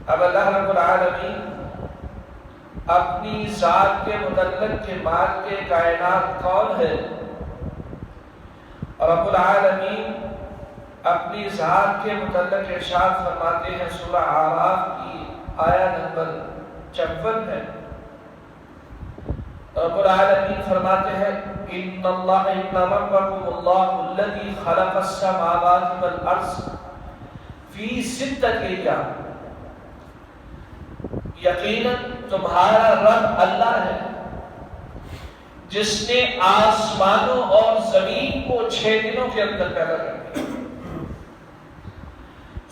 اب اللہ رب العالمین اپنی ذات کے متعلق کے مالک کائنات کون ہے؟ رب العالمین اپنی ذات کے متعلق ارشاد فرماتے ہیں، سورہ اعراف کی آیہ نمبر 54 ہے۔ رب العالمین فرماتے ہیں ان ربکم اللہ الذی خلق السماوات والارض فی ستۃ ایام، یقیناً تمہارا رب اللہ ہے جس نے آسمانوں اور زمین کو 6 دنوں کے اندر پیدا کر دیا۔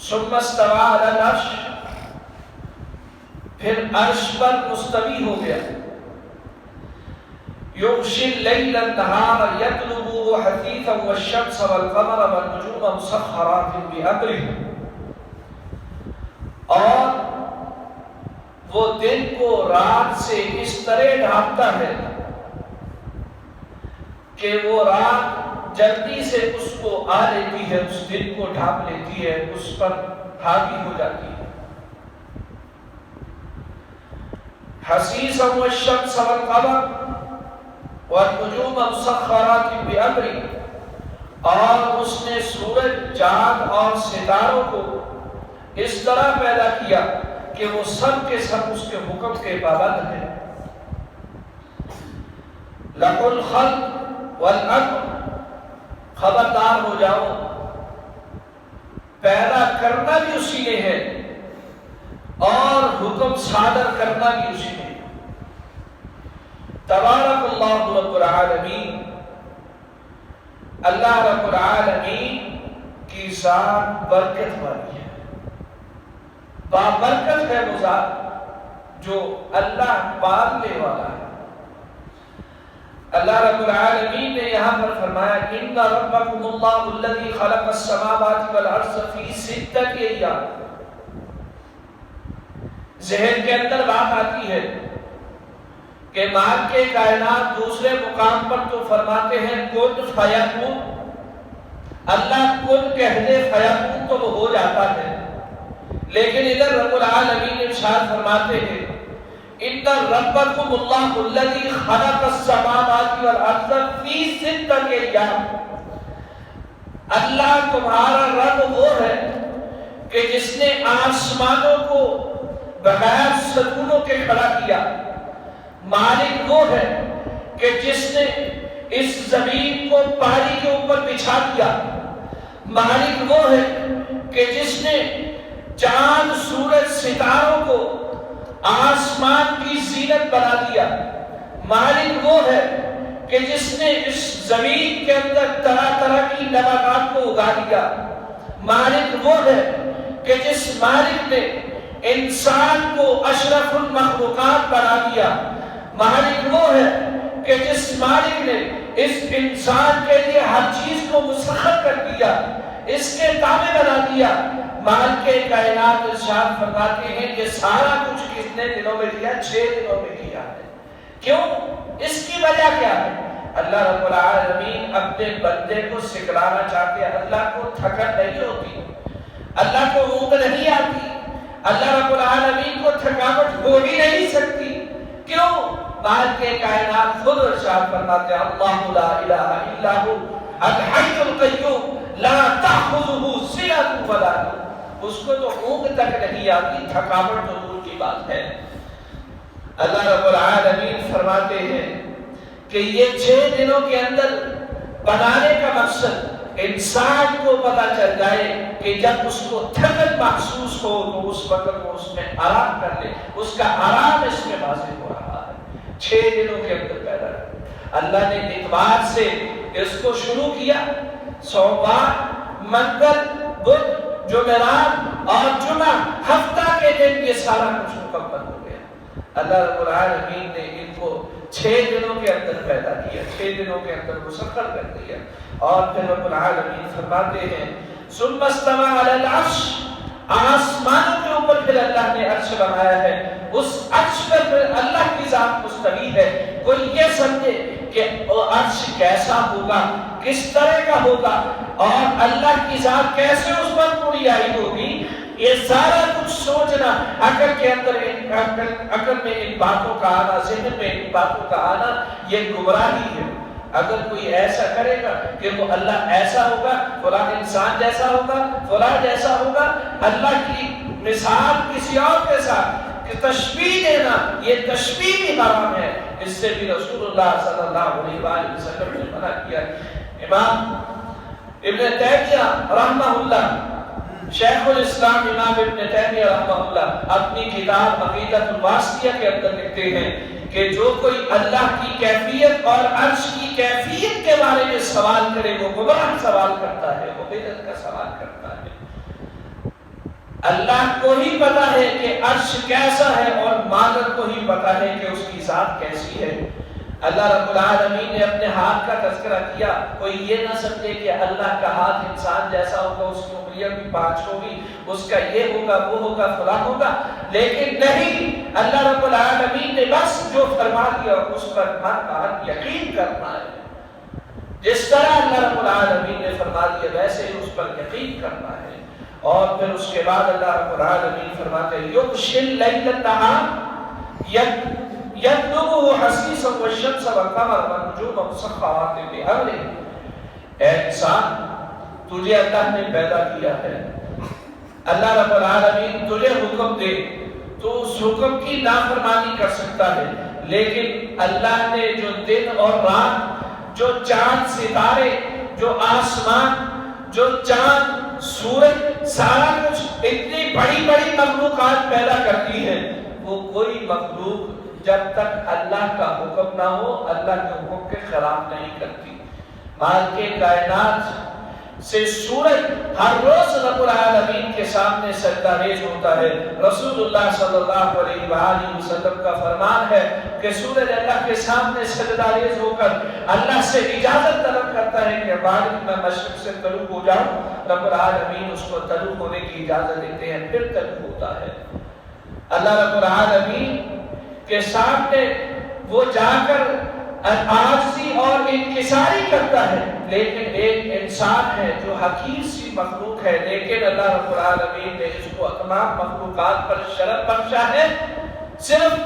ثم استوى علی العرش، پھر عرش پر مستوی ہو گیا۔ یغشی اللیل النہار یطلبہ حثیثا والشمس والقمر والنجوم مسخرات بامرہ، اور وہ دن کو رات سے اس طرح ڈھانپتا ہے کہ وہ رات جلدی سے اس کو آ لیتی ہے، اس دن کو ڈھانپ لیتی ہے، اس پر حاوی ہو جاتی ہے۔ حسیسا والشمس والقمر والنجوم مسخرات بامرہ، اور اس نے سورج، چاند اور ستاروں کو اس طرح پیدا کیا کہ وہ سب کے سب اس کے حکم کے پابند ہیں۔ لَهُ الْخَلْقُ وَالْأَمْرُ، خبردار ہو جاؤ، پیدا کرنا بھی اسی نے ہے اور حکم صادر کرنا بھی اسی نے ہے۔ تبارک اللہ رب العالمین، اللہ رب العالمین کی ذات برکت والی ہے، بابرکت ہے وہ ذات جو اللہ پالنے والا ہے۔ اللہ رب العالمین نے یہاں پر فرمایا ان ربکم اللہ الذی خلق السماوات والارض فی ستۃ ایام، ذہن کے اندر بات آتی ہے کہ مالک کائنات دوسرے مقام پر تو فرماتے ہیں کن فیکون، اللہ کن کہہ دے فیکون تو وہ ہو جاتا ہے، لیکن ادھر رب العالمین ارشاد فرماتے ہیں ان ربکم اللہ الذی خلق السماوات والارض فی ستۃ ایام، اللہ تمہارا رب وہ ہے کہ جس نے آسمانوں کو بغیر ستونوں کے کھڑا کیا، مالک وہ ہے کہ جس نے اس زمین کو پانی کے اوپر بچھا دیا، مالک وہ ہے کہ جس نے چاند، سورج، ستاروں کو آسمان کی زینت بنا دیا، مالک وہ ہے کہ جس نے اس زمین کے اندر طرح طرح کی نباتات کو اگا دیا، مالک وہ ہے کہ جس مالک نے انسان کو اشرف المخلوقات بنا دیا، مالک وہ ہے کہ جس مالک نے اس انسان کے لیے ہر چیز کو مسخر کر دیا، اس کے تابع بنا دیا۔ مالک کائنات ارشاد فرماتے ہیں کہ سارا کچھ کتنے دنوں میں کیا؟ 6 دنوں میں کیا ہے۔ کیوں؟ اس کی وجہ کیا ہے؟ اللہ رب العالمین اپنے بندے کو سکھلانا چاہتے ہیں۔ اللہ کو تھکن نہیں ہوتی، اللہ کو اونگ نہیں آتی، اللہ رب العالمین کو تھکاوٹ ہو ہی نہیں سکتی۔ کیوں؟ مالک کائنات خود ارشاد فرماتے ہیں اللہ لا الہ الا ہو الحی القیوم لا تأخذہ سنۃ ولا نوم، اس کو تو اونگ تک نہیں آتی، تھکاوٹ تو دور کی بات ہے۔ اللہ رب العالمین فرماتے ہیں کہ یہ 6 دنوں کے اندر بنانے کا مقصد انسان کو پتا چل جائے کہ جب اس کو تھکن محسوس ہو تو اس وقت وہ اس میں آرام کر لے، اس کا آرام اس میں واضح ہو رہا ہے۔ 6 دنوں کے اندر پیدا کر اللہ نے اتوار سے اس کو شروع کیا، سوموار، منگل، بدھ، جمعرات اور جمعہ، ہفتہ کے دن یہ سارا کچھ مکمل ہو گیا۔ اللہ رب العالمین نے ان کو 6 دنوں کے اندر پیدا کیا، 6 دنوں کے اندر مسخر کر دیا۔ اور پھر رب العالمین فرماتے ہیں ثم استوى علی العرش، آسمانوں کے اوپر پھر اللہ نے عرش بنایا ہے، اس عرش پر پھر اللہ کی ذات مستوی ہے۔ کوئی یہ سمجھے کہ عرش کیسا ہوگا، کس طرح کا ہوگا اور اللہ کی ذات کیسے اس پر پوری آئی ہوگی، یہ سارا کچھ سوچنا سوچنا، عقل میں ان باتوں کا آنا، ذہن میں ان باتوں کا آنا، یہ گمراہی ہے۔ اگر کوئی ایسا کرے گا کہ وہ اللہ ایسا ہوگا، فلاں انسان جیسا ہوگا، فلاں جیسا ہوگا، اللہ کی مثال کسی اور کے ساتھ تشبیہ دینا، یہ تشبیہ بھی حرام ہے، اس سے بھی رسول اللہ صلی اللہ علیہ وآلہ وسلم نے منع کیا۔ امام ابن تیمیہ رحمہ اللہ، شیخ الاسلام امام ابن تیمیہ رحمہ اللہ اپنی کتاب عقیدۃ الواسطیہ کے اندر لکھتے ہیں کہ جو کوئی اللہ کی کیفیت اور عرش کی کیفیت کے بارے میں سوال کرے وہ گمراہ سوال کرتا ہے، وہ بدعت کا سوال کرتا ہے۔ اللہ کو ہی پتا ہے کہ عرش کیسا ہے اور مالک کو ہی پتا ہے کہ اس کی ذات کیسی ہے۔ اللہ رب العالمین نے اپنے ہاتھ کا تذکرہ کیا، کوئی یہ نہ سمجھے کہ اللہ کا ہاتھ انسان جیسا ہوگا، اس کی انگلیاں بھی 5 ہوگی، اس کا یہ ہوگا، وہ ہوگا، فلاں ہوگا، لیکن نہیں، اللہ رب العالمین نے بس جو فرما دیا اس پر من یقین کرنا ہے۔ جس طرح اللہ رب العالمین نے فرما دیا ویسے ہی اس پر یقین کرنا ہے۔ اور پھر اس کے بعد اللہ رب العالمین فرماتے ہیں یغشی اللیل النہار یطلبہ حثیثا والشمس والقمر والنجوم مسخرات بامرہ۔ اے انسان، تجھے اللہ نے پیدا کیا ہے، اللہ رب العالمین تجھے حکم دے تو اس حکم کی نافرمانی کر سکتا ہے، لیکن اللہ نے جو دن اور رات، جو چاند ستارے، جو آسمان، جو چاند سورج، سارا کچھ اتنی بڑی بڑی مخلوقات پیدا کرتی ہے، وہ کوئی مخلوق جب تک اللہ کا حکم نہ ہو اللہ کے حکم کے خلاف نہیں کرتی۔ مالک کائنات سے سورج ہر روز رب العالمین کے سامنے سجدہ ریز ہوتا ہے۔ رسول اللہ صلی اللہ علیہ وآلہ وسلم کا فرمان ہے کہ سورج اللہ کے سامنے سجدہ ریز ہو کر اللہ سے اجازت طلب کرتا ہے کہ مالک میں مشرق سے طلوع ہو جاؤں، رب العالمین اس کو طلوع ہونے کی اجازت دیتے ہیں، پھر طلوع ہوتا ہے۔ اللہ رب العالمین کے سامنے وہ جا کر عاجزی اور انکساری کرتا ہے، لیکن ایک انسان ہے جو حقیر سی مخلوق ہے، لیکن اللہ رب العالمین نے اس کو تمام مخلوقات پر شرف بخشا ہے، صرف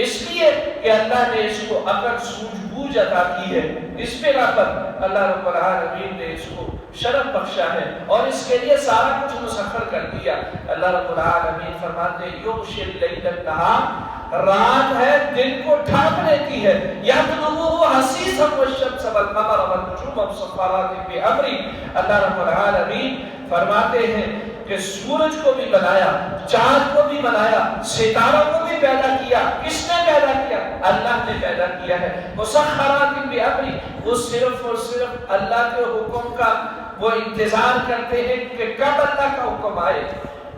اس لیے کہ اللہ نے اس کو عقل سوجھ بوجھ عطا کی ہے، اس بنا پر اللہ رب العالمین نے اس کو شرف بخشا ہے اور اس کے لیے سارا کچھ مسخر کر دیا۔ اللہ رب العالمین فرماتے ہیں یغشی اللیل النہار، رات ہے دن کو ڈھانپ لیتی ہے، یطلبہ حثیثا والشمس والقمر والنجوم مسخرات بامرہ۔ اللہ رب العالمین فرماتے ہیں کہ سورج کو بھی بنایا، چاند کو بھی بنایا، ستاروں کو بھی پیدا کیا۔ کس نے پیدا کیا؟ اللہ نے پیدا کیا ہے۔ مسخرات بامرہ، وہ صرف اور صرف اللہ کے حکم کا وہ انتظار کرتے ہیں کہ کب اللہ کا حکم آئے،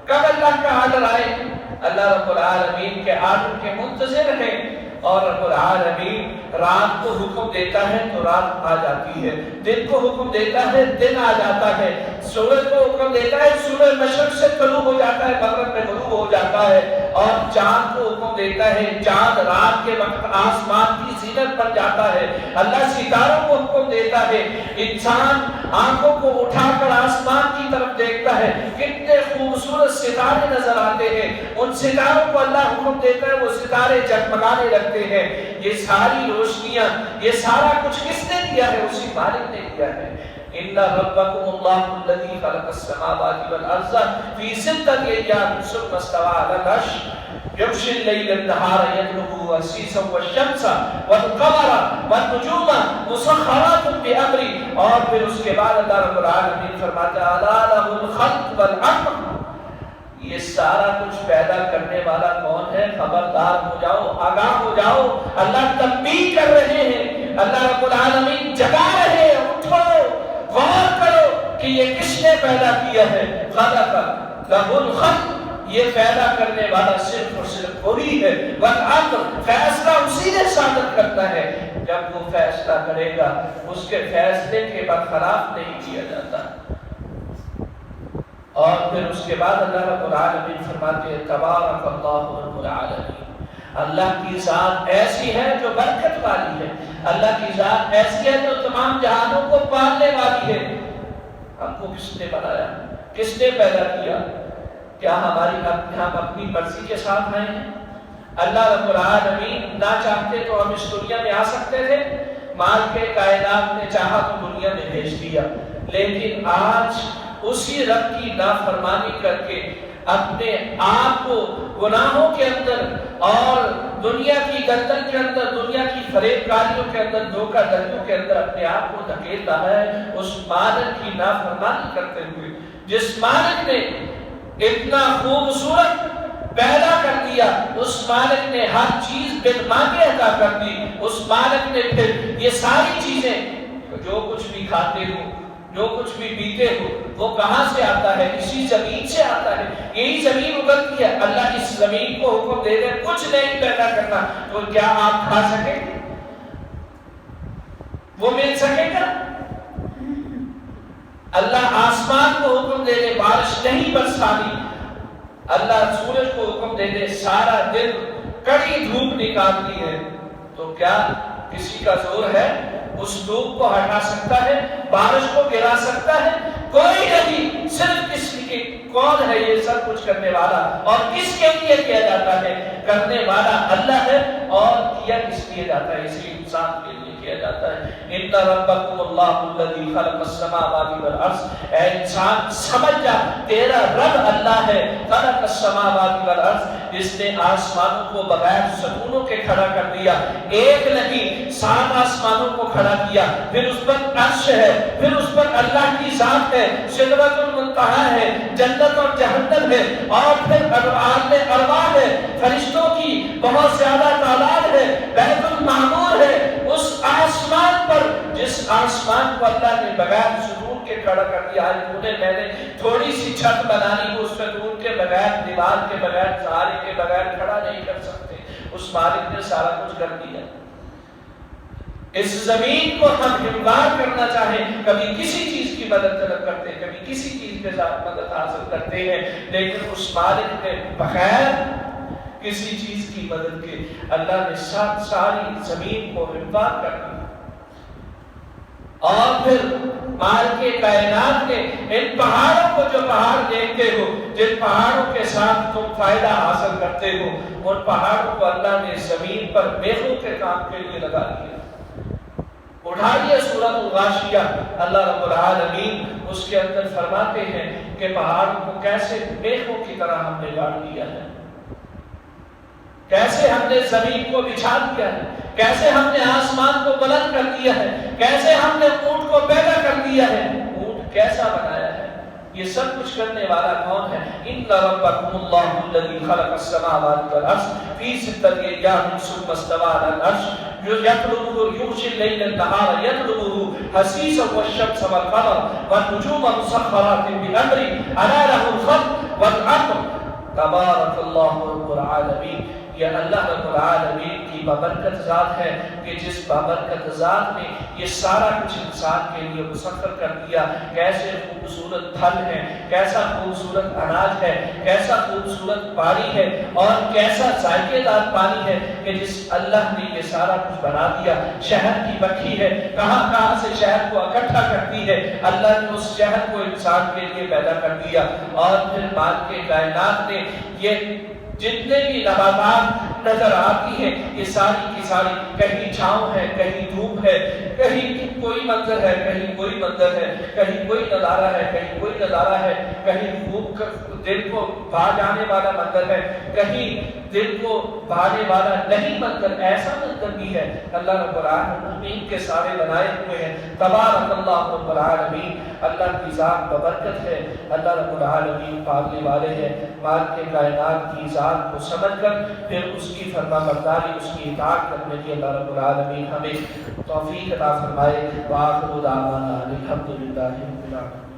کب اللہ کا آرڈر آئے۔ اللہ رب العالمین کے آرڈر کے منتظر ہیں، اور رب العالمین رات کو حکم دیتا ہے تو رات آ جاتی ہے، دن کو حکم دیتا ہے دن آ جاتا ہے، سورج کو حکم دیتا ہے سورج مشرق سے طلوع ہو جاتا ہے، مغرب میں غروب ہو جاتا ہے، اور چاند کو حکم دیتا ہے چاند رات کے وقت آسمان کی زینت بن جاتا ہے۔ اللہ ستاروں کو حکم دیتا ہے، انسان آنکھوں کو اٹھا کر آسمان کی طرف دیکھتا ہے، کتنے خوبصورت ستارے نظر آتے ہیں، ان ستاروں کو اللہ حکم دیتا ہے وہ ستارے جگمگانے لگتے ہیں۔ یہ ساری روشنیاں، یہ سارا کچھ کس نے دیا ہے؟ اسی مالک نے دیا ہے۔ ان ربکم اللہ الذی خلق السماوات والارض فی ستۃ ایام ثم استوى علی العرش یغشی اللیل النہار یطلبہ حثیثا والشمس والقمر والنجوم مسخرات بامرہ۔ اور پھر اس کے بعد اللہ رب العالمین فرماتا ہے الا لہ الخلق والامر، یہ سارا کچھ پیدا کرنے والا کون ہے؟ خبردار ہو جاؤ، آگاہ ہو جاؤ، اللہ تنبیہ کر رہے ہیں، اللہ رب العالمین جگا رہے ہیں، اٹھو غور کرو کہ یہ کس نے پیدا کیا ہے۔ خلق لہ الخلق، یہ پیدا کرنے والا صرف اور صرف وہی ہے، والامر، فیصلہ اسی نے صادر کرتا ہے، جب وہ فیصلہ کرے گا اس کے فیصلے کے برخلاف نہیں کیا جاتا۔ اور پھر اس کے بعد اللہ رب العالمین فرماتے ہیں تبارک اللہ رب العالمین، اللہ کی ذات ایسی ہے جو برکت والی ہے، اللہ کی ذات ایسی ہے جو تمام جہانوں کو پالنے والی ہے۔ ہم کو کس نے بنایا؟ کس نے پیدا کیا؟ کیا ہم اپنی مرضی کے ساتھ آئے ہیں؟ اللہ رب العالمین نہ چاہتے تو ہم اس دنیا میں آ سکتے تھے، مالک کائنات نے چاہا تو دنیا میں بھیج دیا، لیکن آج اسی رب کی نافرمانی کر کے اپنے آپ کو گناہوں کے اندر اور دنیا کی گردن کے اندر، دنیا کی فریب کاریوں کے اندر، دھوکہ دھڑیوں کے اندر اپنے آپ کو دھکیل رہا ہے، اس مالک کی نافرمانی کرتے ہوئے، جس مالک نے اتنا خوبصورت پیدا کر دیا، اس مالک نے ہر چیز بن مانگے عطا کر دی، اس مالک نے پھر یہ ساری چیزیں، جو کچھ بھی کھاتے ہو، جو کچھ بھی پیتے ہو، وہ کہاں سے آتا ہے؟ اسی زمین سے آتا ہے، یہی زمین اگلتی ہے۔ اللہ اس زمین کو حکم دے دے کچھ نہیں پیدا کرنا، تو کیا آپ کھا سکیں گے؟ وہ مل سکے گا؟ اللہ آسمان کو حکم دے دے بارش نہیں برسانی، اللہ سورج کو حکم دے دے سارا دن کڑی دھوپ نکالتی ہے، تو کیا کسی کا زور ہے اس دھوپ کو ہٹا سکتا ہے، بارش کو گرا سکتا ہے؟ کوئی نہیں، صرف کس کی کون ہے یہ سب کچھ کرنے والا، اور کس کے لیے کیا جاتا ہے؟ کرنے والا اللہ ہے، اور کیا کس لیے جاتا ہے؟ اسی انسان کے لیے کیا جاتا ہے۔ ان ربکم اللہ الذی خلق السماوات والارض، اے انسان سمجھ جا تیرا رب اللہ ہے، خلق السماوات والارض، جس نے آسمانوں کو بغیر ستونوں کے کھڑا کر دیا، ایک نہیں 7 آسمانوں کو کھڑا کیا، پھر اس پر عرش ہے، پھر اس پر اللہ کی ذات ہے، سدرۃ المنتہا ہے، جنت اور جہنم ہے، اور پھر عالم ارواح ہے، فرشتوں کی بہت زیادہ تعداد ہے، بیت المعمور ہے، اس آسمان پر جس آسمان کو اللہ نے بغیر ستون کے کھڑا کر دیا۔ آج میں نے تھوڑی سی چھت بنانی کو ستون کے بغیر، دیوار کے بغیر، سہارے کے بغیر کھڑا نہیں کر سکتے، اس مالک نے سارا کچھ کر دیا۔ اس زمین کو ہم ہموار کرنا چاہیں، کبھی کسی چیز کی مدد طلب کرتے ہیں، کبھی کسی چیز کے ساتھ مدد حاصل کرتے ہیں، لیکن اس مالک نے بغیر کسی چیز کی مدد کے اللہ نے ساری زمین کو ہموار کر دیا۔ اور پھر مالک کائنات نے ان پہاڑوں کو، جو پہاڑ دیکھتے ہو، جن پہاڑوں کے ساتھ تم فائدہ حاصل کرتے ہو، ان پہاڑوں کو اللہ نے زمین پر میخوں کے کام کے لیے لگا دیا۔ اٹھائیے سورۃ الغاشیہ، اللہ رب العالمین اس کے اندر فرماتے ہیں کہ پہاڑوں کو کیسے میخوں کی طرح ہم نے گاڑ دیا ہے، کیسے ہم نے زمین کو بچھا دیا ہے، کیسے ہم نے آسمان کو بلند کر دیا ہے، کیسے ہم نے اونٹ کو پیدا کر دیا ہے، اونٹ کیسا بنایا ہے۔ یہ سب کچھ کرنے والا کون ہے؟ ان ربکم اللہ الذی خلق السماوات والارض فی 6 ایام ثم استوى علی العرش یطلبه یغشی اللیل النہار یطلبه حثیثا والشمس والقمر والنجوم مسخرات بامرہ الا له الخلق والامر تبارک اللہ رب العالمین۔ یہ اللہ رب العالمین کی بابرکت ذات ہے کہ جس بابرکت ذات نے یہ سارا کچھ انسان کے لیے مسخر کر دیا۔ کیسے خوبصورت پھل ہے، کیسا خوبصورت اناج ہے، کیسا خوبصورت پانی ہے، اور کیسا ذائقے دار پانی ہے کہ جس اللہ نے یہ سارا کچھ بنا دیا۔ شہد کی مکھی ہے، کہاں کہاں سے شہد کو اکٹھا کرتی ہے، اللہ نے اس شہد کو انسان کے لیے پیدا کر دیا۔ اور پھر مالک کائنات نے یہ جتنے بھی نباتات نظر آتی ہیں، یہ ساری کی ساری کہیں چھاؤں ہے، کہیں دھوپ ہے، کہیں کوئی منظر ہے، کہیں کوئی منظر ہے، کہیں کوئی نظارہ ہے، کہیں کوئی نظارہ ہے، کہیں خوب دل کو بھا جانے والا منظر ہے، کہیں دل کو بھانے والا نہیں منظر، ایسا منظر بھی ہے۔ اللہ رب العالمین کے سارے بنائے ہوئے ہیں۔ تبارک اللہ رب العالمین، اللہ کی ذات ببرکت ہے، اللہ رب العالمین پانے والے ہیں۔ مالک کائنات کی ذات کو سمجھ کر پھر اس کی فرما برداری، اس کی اطاعت کرنے کی اللہ رب العالمین ہمیں توفیق عطا فرمائے۔ وآخر دعوانا الحمدللہ رب العالمین۔